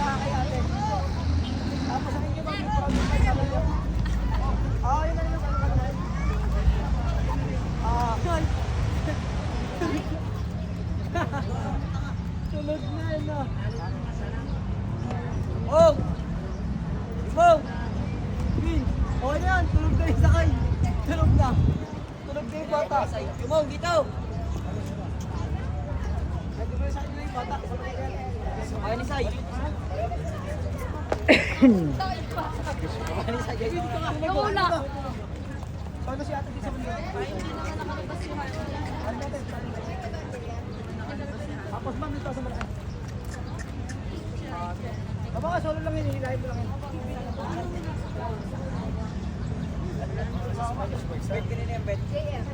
kay ate. Tapos ang inyo mag-promise kayo sa mga. Yun na yun. Tulog na yun na. Oh! Ibong! Bin! Okay na yan, tulog na yung sakay. Tulog na. Tulog na yung bata. Ibong, dito! Nag-ibig sa inyo yung bata. Okay ni Sai. Okay ni Sai. Nawala. Paano si ate dito sa mga? Tapos ma'am dito sa mga. Baka solo lang yun, hinilahin mo lang yun. Bed ka nila yung bed.